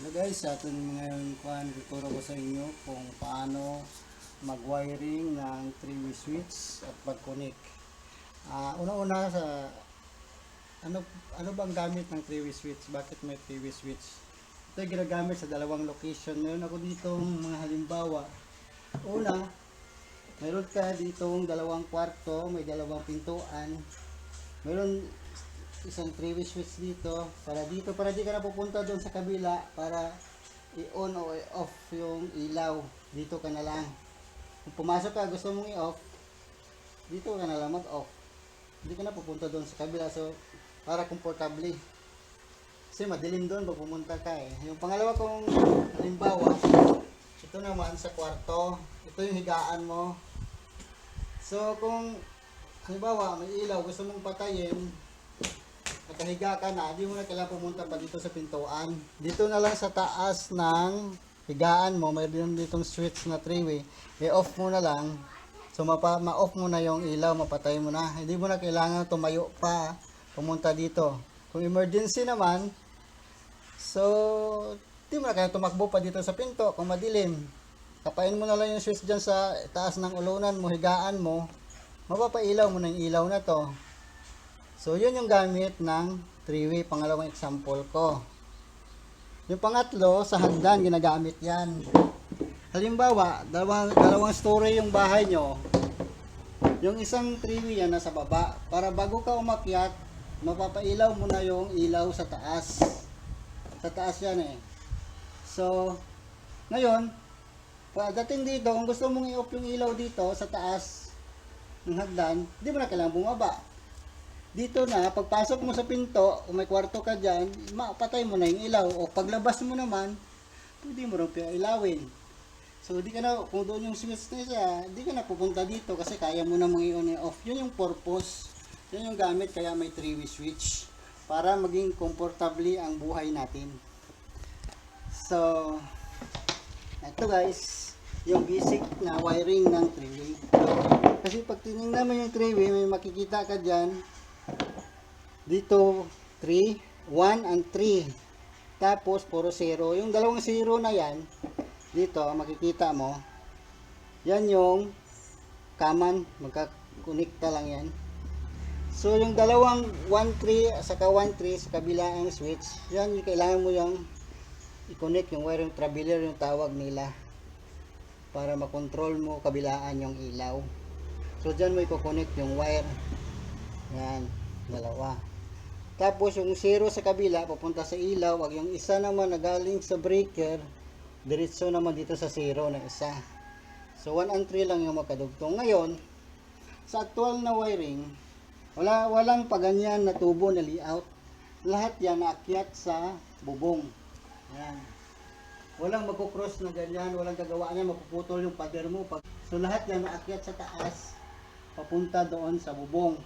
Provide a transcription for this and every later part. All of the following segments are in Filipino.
Hello guys, sa atin ngayon tuturo ko sa inyo kung paano mag-wiring ng 3-way switch at pag-connect. Una-una sa ano bang gamit ng 3-way switch? Bakit may 3-way switch? Ito ay ginagamit sa dalawang location. Meron ako dito mga halimbawa. Una, meron ka ditong dalawang kwarto, may dalawang pintuan. Meron isang 3-way switch dito para di ka na pupunta doon sa kabila para i-on o i-off yung ilaw. Dito ka na lang. Kung pumasok ka, gusto mong i-off, dito ka na lang mag-off. Hindi ka na pupunta doon sa kabila. So, para komportable. Kasi madilim doon pag pumunta ka eh. Yung pangalawa kong halimbawa, ito naman sa kwarto. Ito yung higaan mo. So, kung halimbawa may ilaw, gusto mong patayin, nakahiga ka na, hindi mo na kailangan pumunta pa dito sa pintuan. Dito na lang sa taas ng higaan mo, mayroon ditong switch na 3-way. I-off mo na lang. So ma-off mo na yung ilaw, mapatay mo na. Hindi mo na kailangan tumayo pa, pumunta dito. Kung emergency naman, so hindi mo na kailangan tumakbo pa dito sa pinto kung madilim. Kapain mo na lang yung switch dyan sa taas ng ulunan mo, higaan mo, mapapailaw mo na yung ilaw na to. So, yun yung gamit ng 3-way, pangalawang example ko. Yung pangatlo, sa hagdan, ginagamit yan. Halimbawa, dalawang story yung bahay nyo. Yung isang 3-way yan nasa baba. Para bago ka umakyat, mapapailaw mo na yung ilaw sa taas. Sa taas yan eh. So, ngayon, pagdating dito, kung gusto mong i-off yung ilaw dito sa taas ng hagdan, hindi mo na kailangang bumaba. Dito na, pagpasok mo sa pinto, kung may kwarto ka dyan, mapatay mo na yung ilaw. O paglabas mo naman, pwede mo rin ilawin. So, di ka na, kung doon yung switch na siya, di ka na pupunta dito kasi kaya mo na mang-i-on and off. Yun yung purpose. Yun yung gamit, kaya may 3-way switch. Para maging komportable ang buhay natin. So, ito guys, yung basic na wiring ng 3-way. Kasi pag tinignan mo yung 3-way, may makikita ka dyan, dito 3, 1 and 3. Tapos puro 0. Yung dalawang 0 na yan, dito makikita mo, yan yung common, magkakonekta lang yan. So yung dalawang 1, 3 saka 1, 3 sa kabila ang switch, yan yung kailangan mo yung i-connect yung wire, yung traveler yung tawag nila, para makontrol mo kabilaan yung ilaw. So dyan mo i-connect yung wire. Yan, dalawa. Tapos yung 0 sa kabila papunta sa ilaw, wag yung isa naman na galing sa breaker diretso naman dito sa 0 na isa. So 1 and 3 lang yung magkadugtong. Ngayon, sa actual na wiring, walang paganyan na tubo na layout. Lahat yan naakyat sa bubong. Yan. Walang magko-cross na ganyan, walang gagawa niya, mapuputol yung pader mo. So lahat yan naakyat sa taas, papunta doon sa bubong.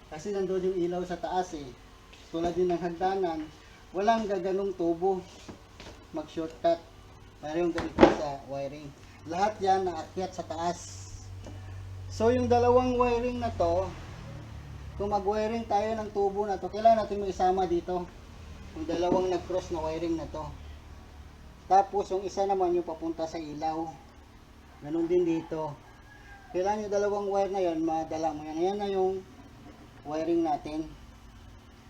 Kasi nandoon yung ilaw sa taas eh. Tulad din ng hagdanan, walang gaganong tubo mag-shortcut. Para yung ganito sa wiring. Lahat yan naakyat sa taas. So yung dalawang wiring na to, kung mag-wiring tayo ng tubo na to, kailangan natin may isama dito. Yung dalawang nag-cross na wiring na to. Tapos yung isa naman yung papunta sa ilaw. Ganun din dito. Kailangan yung dalawang wire na yan, madala mo yan. Ayan na yung wiring natin.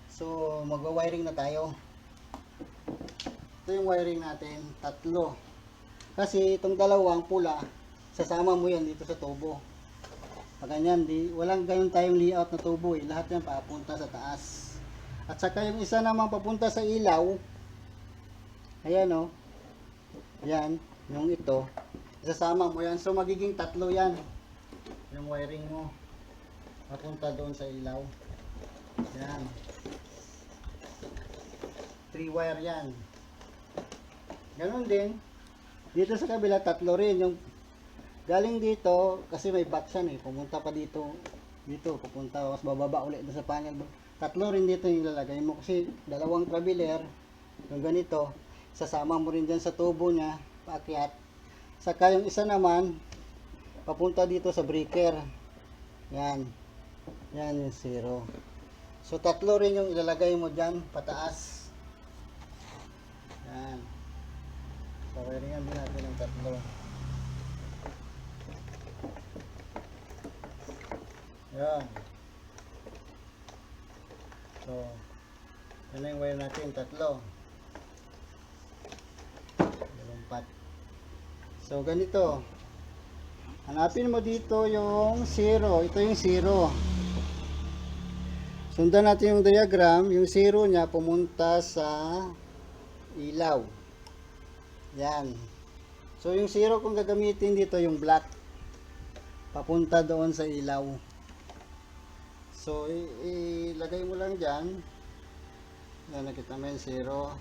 So magwa-wiring na tayo. Ito yung wiring natin, tatlo. Kasi itong dalawang pula, sasama mo yan dito sa tubo. Pag ganyan, walang ganyan tayong layout na tubo eh. Lahat yan papunta sa taas. At saka yung isa naman papunta sa ilaw. Ayan o. Yan, yung ito. Sasama mo yan. So magiging tatlo yan. Yung wiring mo. Papunta doon sa ilaw. Yan. 3 wire yan. Ganon din. Dito sa kabila, tatlo rin. Yung galing dito, kasi may box yan eh. Pumunta pa dito. Dito, pupunta. Tapos bababa ulit doon sa panel. Tatlo rin dito yung ilalagay mo. Kasi dalawang traveler. Yung ganito. Sasama mo rin dyan sa tubo niya. Paakyat. Saka yung isa naman, papunta dito sa breaker. Yan. Yan yung 0. So tatlo rin yung ilalagay mo dyan pataas. Yan. Wiringan din natin ng tatlo. Yan. So, yan na yung wire natin, tatlo. Dalumpat. So, ganito. Hanapin mo dito yung 0. Ito yung 0. Sundan natin yung diagram. Yung 0 niya pumunta sa ilaw. Yan. So, yung 0 kung gagamitin dito, yung black. Papunta doon sa ilaw. So, ilagay mo lang dyan. Yan, nakita mo yung 0.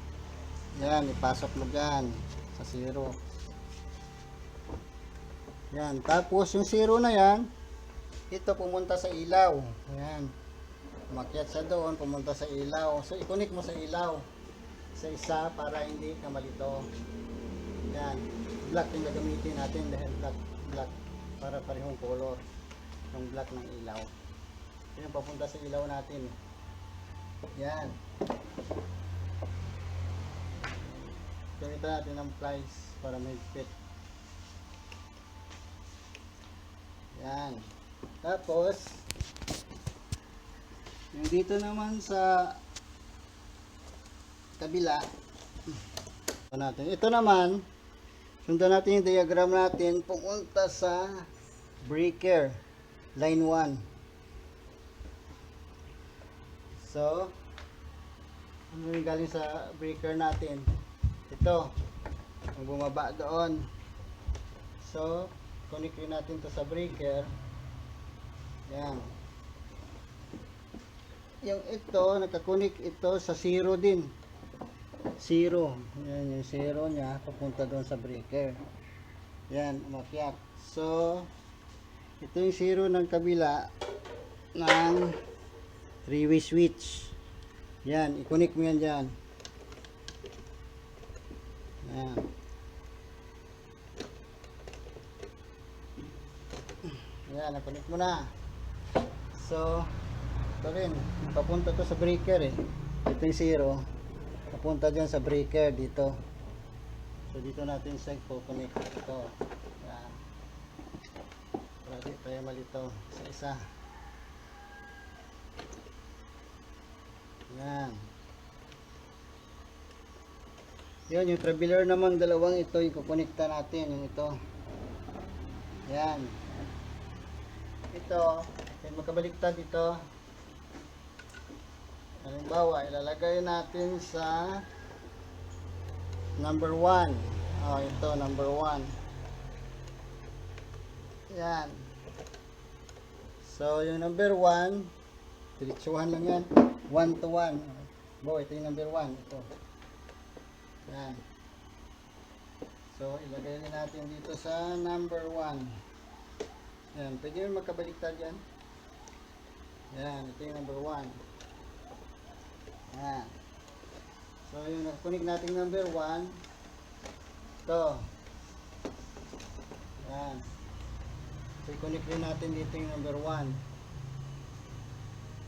Yan, ipasok mo dyan sa 0. Yan, tapos yung 0 na yan, ito pumunta sa ilaw. Yan. Umakyat siya doon, pumunta sa ilaw. So, i-connect mo sa ilaw. Sa isa para hindi ka malito. Yan. Black yung gagamitin natin dahil black. Para parehong color. Yung black ng ilaw. Yan, papunta sa ilaw natin. Yan. Gamitan natin ng plies para may fit. Yan. Tapos, yung dito naman sa kabila, ito naman, sundan natin yung diagram natin, pumunta sa breaker, line 1. So, ano yung galing sa breaker natin? Ito, ang bumaba doon. So, connect rin natin to sa breaker. Yan. Yung ito, nakakonik ito sa 0 din. 0. Yan, yung 0 niya, papunta doon sa breaker. Yan, umakyat. So, ito yung 0 ng kabila ng 3-way switch. Yan, i-connect mo yan dyan. Yan. Yan, na-connect mo na. So, ito rin, papunta to sa breaker eh. Ito yung 0. Papunta dyan sa breaker dito. So, dito natin siya i-connect. Ito. Yan. Para di tayo malito sa isa. Yan. Yun, yung traveler naman dalawang ito, i-connecta natin. Yung ito. Yan. Ito, magkabaliktad dito. Halimbawa, ilalagay natin sa number 1. Oh, ito, number 1. Yan. So, yung number 1, diretsuhan lang yan. 1 to 1. Bo, ito yung number 1. Ito. Yan. So, ilagay rin natin dito sa number 1. Yan. Pwede yung magkabaliktad yan. Yan. Ito yung number 1. Yan. So, yung nakakunik natin number 1. Ito. Yan. So, i-connect rin natin dito yung number 1.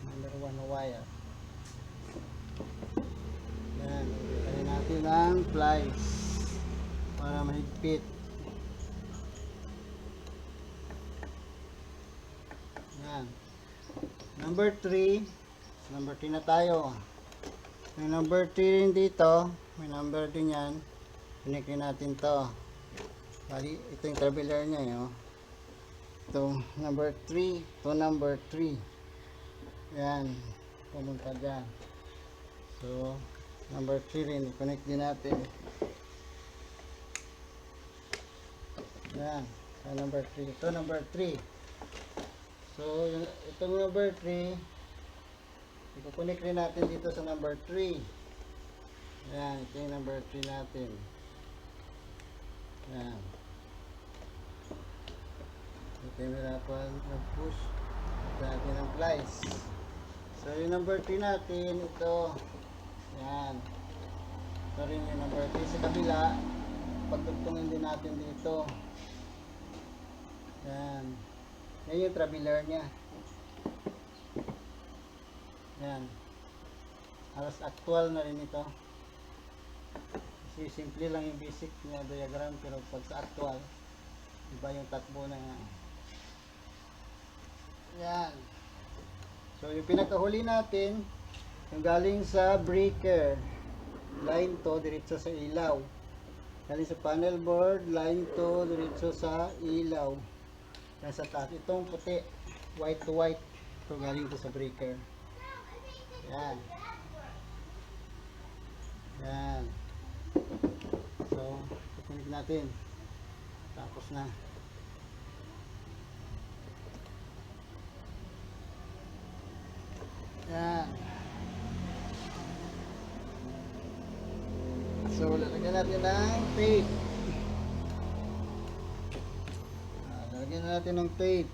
Number 1 na wire. Yan. Ilagay natin ang plies para mahigpit. Yan. Number 3. Number 3 na tayo. May number 3 rin dito. May number din yan. Connect rin natin to. Bali, ito yung traveler niya. Yo. Ito, number 3. Ito, number 3. Yan. Pumunta dyan. So, number 3 rin. I-connect din natin. Yan. So, number 3. Ito, number 3. So, itong number 3, i-connect rin natin dito sa number 3. Yan, ito yung number 3 natin. Yan. Ito yung hirapan nag-push. Ito natin ang plies. So, yung number 3 natin, ito. Yan. Ito rin yung number 3 sa kabila. Pagtugtungin din natin dito. Yan. Yan yung traveler niya. Yan. Halos actual na rin ito. Kasi simple lang yung basic niya diagram, pero pag sa actual, iba yung takbo na yan. So yung pinakahuli natin, yung galing sa breaker, line to diretso sa ilaw. Galing sa panel board, line to diretso sa ilaw. Nasa taas. Itong puti, white to white, ito galing to sa breaker. Yan. Yan. So, tutunig natin. Tapos na. Yan. So, lalagyan natin ng tape. Lalagyan natin ng tape.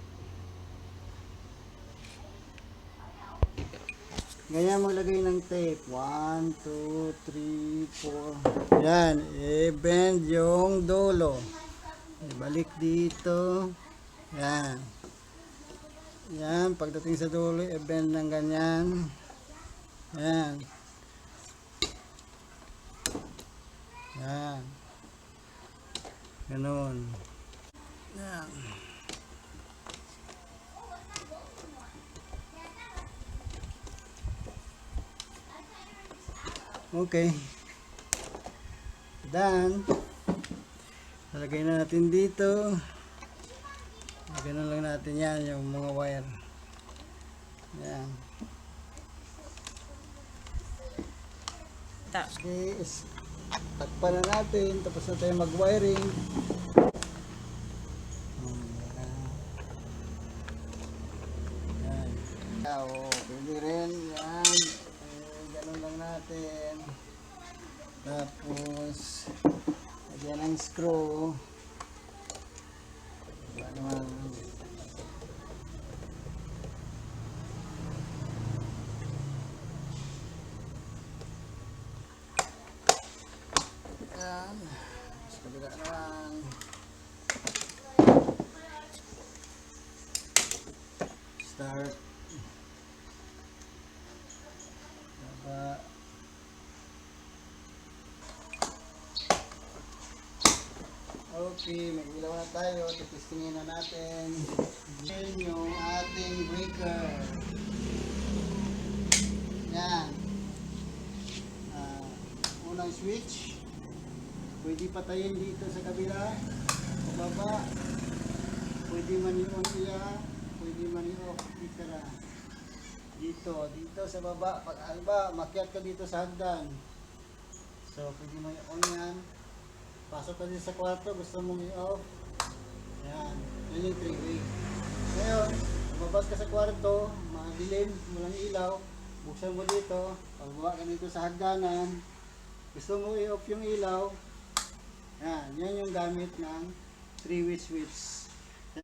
Ganyan maglagay ng tape. 1, 2, 3, 4. Yan. I-bend yung dulo. Ibalik dito. Yan. Yan. Pagdating sa dulo, i-bend ng ganyan. Yan. Yan. Ganon. Yan. Okay. Done. Lalagay na natin dito. Ganun lang natin yan, yung mga wire. Yan. Okay. Takpan na natin. Tapos na tayo mag-wiring. Yan. Pwede rin. Yan. Ganun lang natin. Tapos lagyan ng screw. Diba naman? Yan. Mas kabila naman. Start. Baba. Okay, may ilaw na tayo. Tipistingin na natin. Yan yung ating breaker. Yan. Unang switch. Pwede patayin dito sa kabila. Pababa. Pwede man i-on iya. Pwede man i-off. Dito sa baba. Pag alba, makyat ka dito sa hagdan. So, pwede man i-on yan. Pasok ka din sa kwarto, gusto mong i-off. Yan. Yan yung 3-way. Ngayon, lumabas ka sa kwarto, madilim, walang ilaw. Buksan mo dito. Pagbawa ka dito sa hagdanan. Gusto mo i-off yung ilaw. Yan. Yan yung gamit ng 3-way switch.